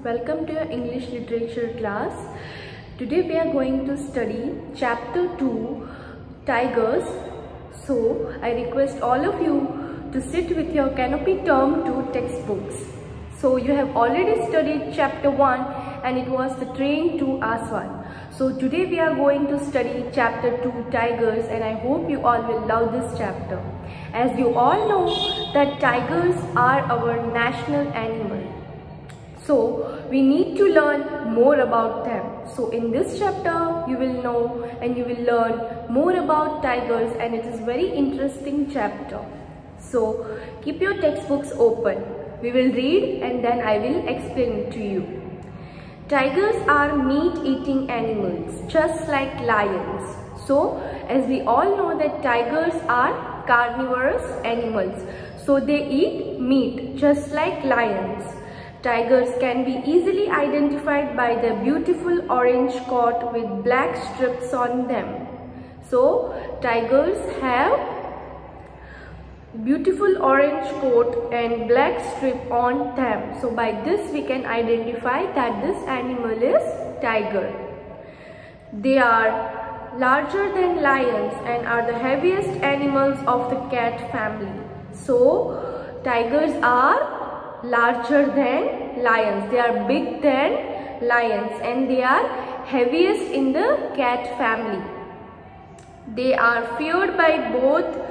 welcome to your English literature class. Today we are going to study chapter 2, Tigers. So I request all of you to sit with your canopy term 2 textbooks. So you have already studied chapter 1 and it was the train to Aswan. So today we are going to study chapter 2, Tigers, and I hope you all will love this chapter. As you all know that tigers are our national animal. So we need to learn more about them. So in this chapter you will know and you will learn more about tigers, and it is very interesting chapter. So keep your textbooks open. We will read and then I will explain it to you. Tigers are meat-eating animals, just like lions. So, as we all know that tigers are carnivorous animals. So, they eat meat, just like lions. Tigers can be easily identified by the beautiful orange coat with black strips on them. So, tigers have beautiful orange coat and black strip on them. So by this we can identify that this animal is tiger. They are larger than lions and are the heaviest animals of the cat family. So tigers are larger than lions. They are big than lions and they are heaviest in the cat family. They are feared by both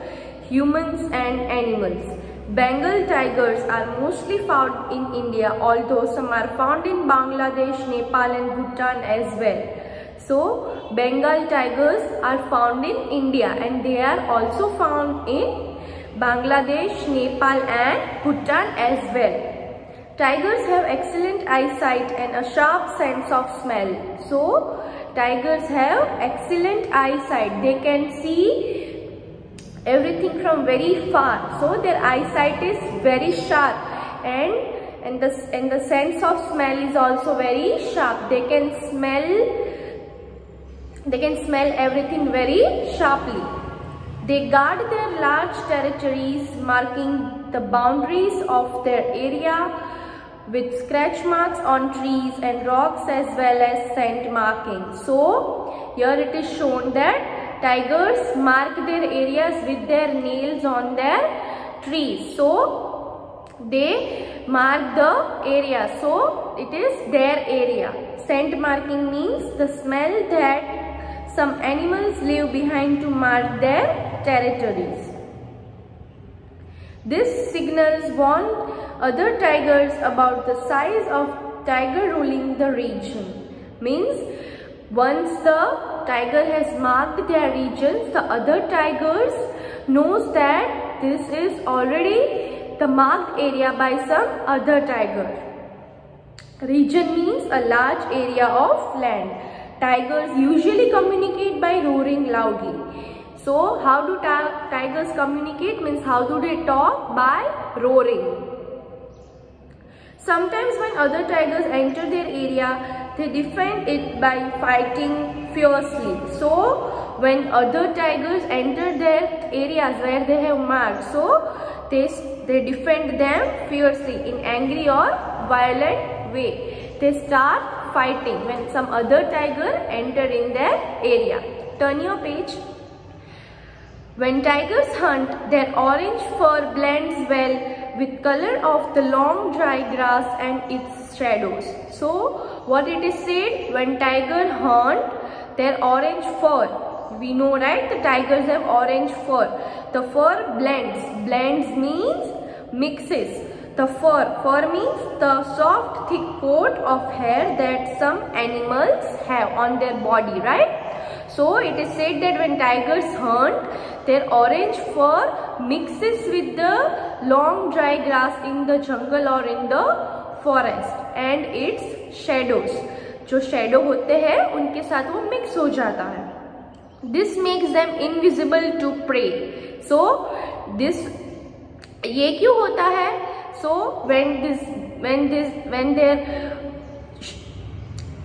humans and animals. Bengal tigers are mostly found in India, although some are found in Bangladesh, Nepal and Bhutan as well. So, Bengal tigers are found in India and they are also found in Bangladesh, Nepal and Bhutan as well. Tigers have excellent eyesight and a sharp sense of smell. So, tigers have excellent eyesight. They can see everything from very far, so their eyesight is very sharp, and the sense of smell is also very sharp. They can smell everything very sharply. They guard their large territories, marking the boundaries of their area with scratch marks on trees and rocks as well as scent markings. So here it is shown that tigers mark their areas with their nails on their trees. So they mark the area. So it is their area. Scent marking means the smell that some animals leave behind to mark their territories. This signals warn other tigers about the size of tiger ruling the region. Means once the tiger has marked their regions, the other tigers knows that this is already the marked area by some other tiger. Region means a large area of land. Tigers usually communicate by roaring loudly. So how do tigers communicate? Means how do they talk? By roaring. Sometimes when other tigers enter their area, they defend it by fighting fiercely. So when other tigers enter their areas where they have marked, so they defend them fiercely in angry or violent way. They start fighting when some other tiger enter in their area. Turn your page. When tigers hunt, their orange fur blends well with color of the long dry grass and its shadows. So what it is said, when tiger hunt, their orange fur, we know right, the tigers have orange fur. The fur blends. Blends means mixes. The fur means the soft thick coat of hair that some animals have on their body, right? So it is said that when tigers hunt, their orange fur mixes with the long dry grass in the jungle or in the forest and its shadows. जो shadow होते हैं उनके साथ वो mix हो जाता है. This makes them invisible to prey. So this ये क्यों होता है? So when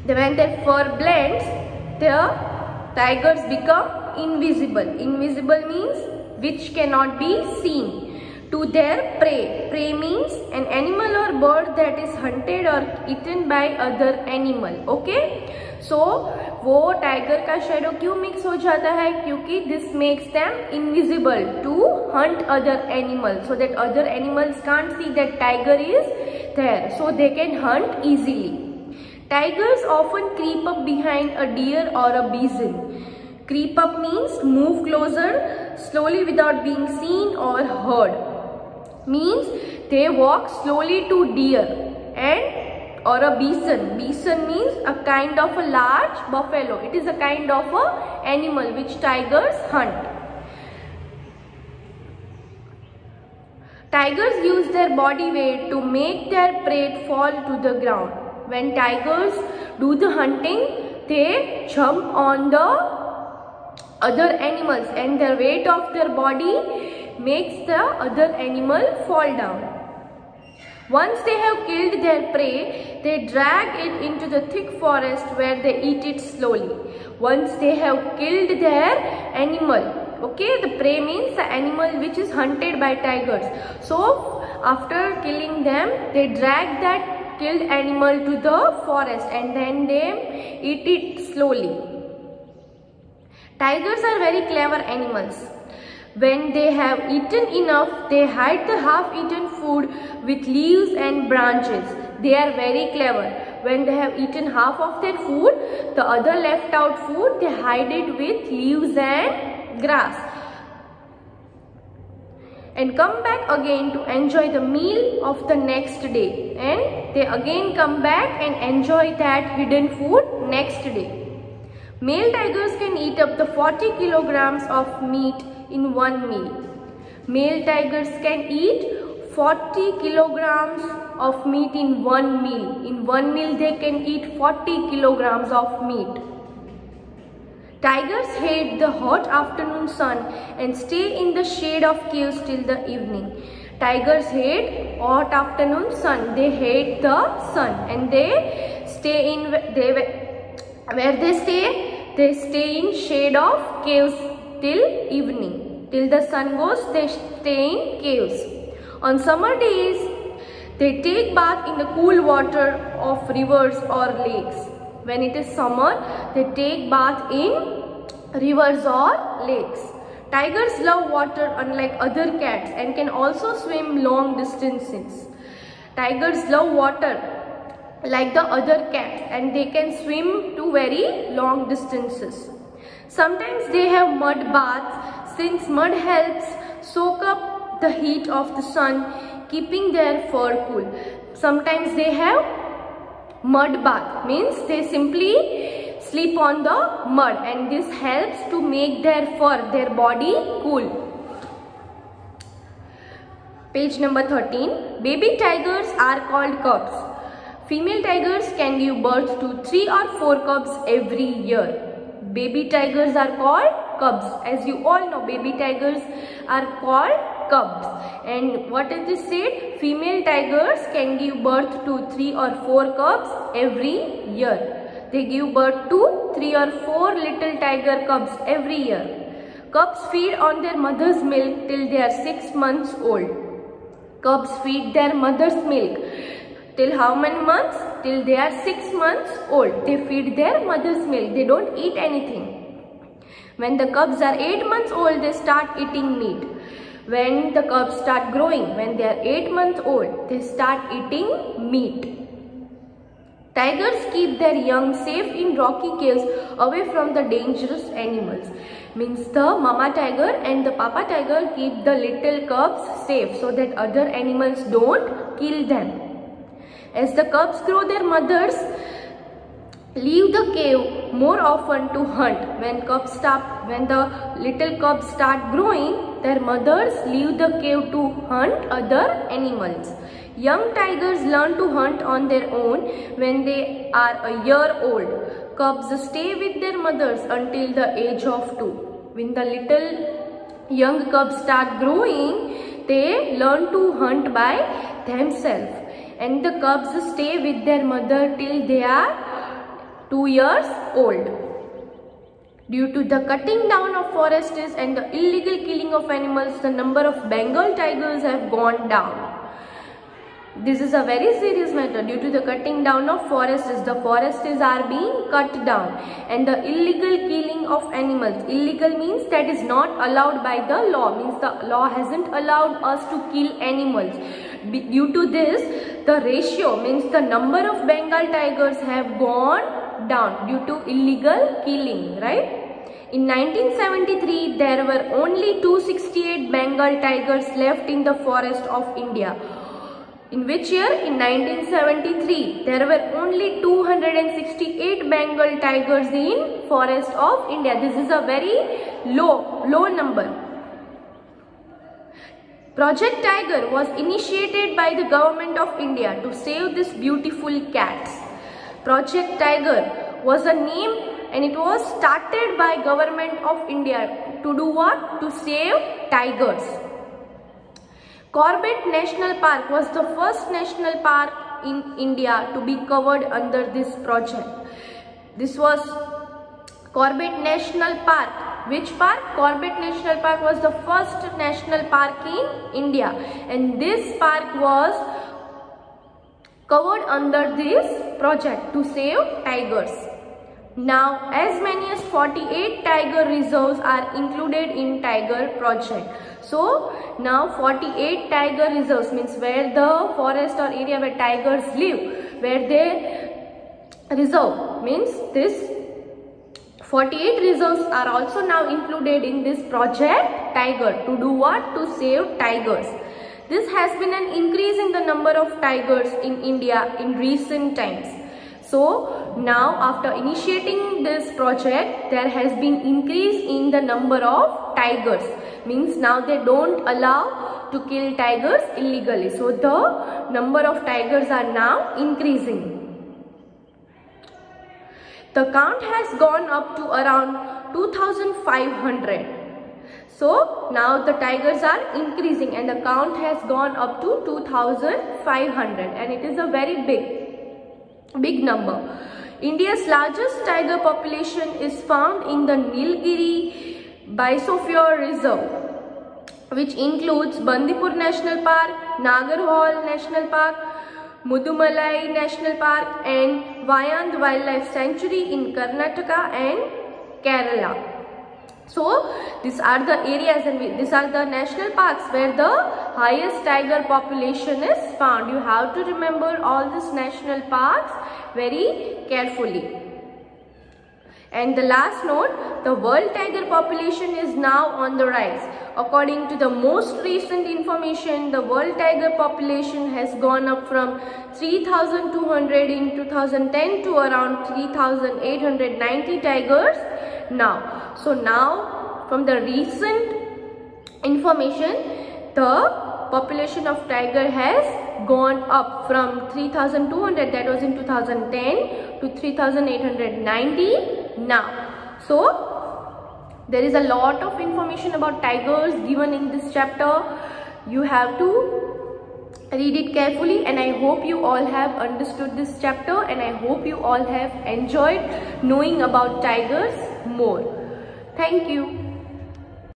their fur blends, the tigers become invisible. Invisible means which cannot be seen. to their prey. Prey means an animal or bird that is hunted or eaten by other animal. Okay, so वो tiger का shadow क्यों mix हो जाता है? क्योंकि this makes them invisible to hunt other animals, so that other animals can't see that tiger is there, so they can hunt easily. Tigers often creep up behind a deer or a bison. Creep up means move closer slowly without being seen or heard. Means they walk slowly to deer and or a bison. Bison means a kind of a large buffalo. It is a kind of a animal which tigers hunt. Tigers use their body weight to make their prey fall to the ground. When tigers do the hunting, they jump on the other animals and the weight of their body makes the other animal fall down. Once they have killed their prey, they drag it into the thick forest where they eat it slowly. Once they have killed their animal, okay, the prey means the animal which is hunted by tigers. So after killing them, they drag that killed animal to the forest and then they eat it slowly. Tigers are very clever animals. When they have eaten enough, they hide the half-eaten food with leaves and branches. They are very clever. When they have eaten half of their food, the other left out food, they hide it with leaves and grass. And come back again to enjoy the meal of the next day, and they again come back and enjoy that hidden food next day. Male tigers can eat up to 40 kilograms of meat in one meal. Male tigers can eat 40 kilograms of meat in one meal. In one meal they can eat 40 kilograms of meat. Tigers hate the hot afternoon sun and stay in the shade of caves till the evening. Tigers hate hot afternoon sun. They hate the sun and they stay in where they stay in shade of caves till evening. Till the sun goes, they stay in caves. On summer days, they take bath in the cool water of rivers or lakes. When it is summer, they take bath in rivers or lakes. Tigers love water unlike other cats and can also swim long distances. Tigers love water like the other cats and they can swim to very long distances. Sometimes they have mud baths since mud helps soak up the heat of the sun, keeping their fur cool. Sometimes they have mud bath, means they simply sleep on the mud and this helps to make their fur, their body cool. Page number 13. Baby tigers are called cubs. Female tigers can give birth to 3 or 4 cubs every year. Baby tigers are called cubs. As you all know, baby tigers are called cubs. And what is this said? Female tigers can give birth to 3 or 4 cubs every year. They give birth to 3 or 4 little tiger cubs every year. Cubs feed on their mother's milk till they are 6 months old. Cubs feed their mother's milk till how many months? Till they are 6 months old. They feed their mother's milk. They don't eat anything. When the cubs are 8 months old, they start eating meat. When the cubs start growing, when they are 8 months old, they start eating meat. Tigers keep their young safe in rocky caves away from the dangerous animals. Means the mama tiger and the papa tiger keep the little cubs safe so that other animals don't kill them. As the cubs grow, their mothers leave the cave more often to hunt. When the little cubs start growing, their mothers leave the cave to hunt other animals. Young tigers learn to hunt on their own when they are a year old. Cubs stay with their mothers until the age of 2. When the little young cubs start growing, they learn to hunt by themselves. And the cubs stay with their mother till they are 2 years old. Due to the cutting down of forests and the illegal killing of animals, the number of Bengal tigers have gone down. This is a very serious matter. Due to the cutting down of forests, the forests are being cut down, and the illegal killing of animals. Illegal means that is not allowed by the law, means the law hasn't allowed us to kill animals. Due to this, the ratio, means the number of Bengal tigers have gone down due to illegal killing, right? In 1973, there were only 268 Bengal tigers left in the forest of India. In which year? In 1973, there were only 268 Bengal tigers in forest of India. This is a very low number. Project Tiger was initiated by the government of India to save these beautiful cats. Project Tiger was a name, and it was started by government of India to do what? To save tigers. Corbett National Park was the first national park in India to be covered under this project. This was Corbett National Park. Which park? Corbett National Park was the first national park in India, and this park was covered under this project to save tigers. Now, as many as 48 tiger reserves are included in Tiger project. So, now 48 tiger reserves, means where the forest or area where tigers live, where they reserve, means this 48 reserves are also now included in this project Tiger. To do what? To save tigers. This has been an increase in the number of tigers in India in recent times. So now after initiating this project, there has been increase in the number of tigers. Means now they don't allow to kill tigers illegally. So the number of tigers are now increasing. The count has gone up to around 2,500. So now the tigers are increasing and the count has gone up to 2,500, and it is a very big number. India's largest tiger population is found in the Nilgiri Biosphere Reserve, which includes Bandipur National Park, Nagarhole National Park, Mudumalai National Park and Vayand Wildlife Sanctuary in Karnataka and Kerala. So these are the areas and these are the national parks where the highest tiger population is found. You have to remember all these national parks very carefully. And the last note, the world tiger population is now on the rise. According to the most recent information, the world tiger population has gone up from 3,200 in 2010 to around 3,890 tigers now. So now from the recent information, the population of tiger has gone up from 3,200, that was in 2010, to 3,890 now. So there is a lot of information about tigers given in this chapter. You have to read it carefully, and I hope you all have understood this chapter, and I hope you all have enjoyed knowing about tigers more. Thank you.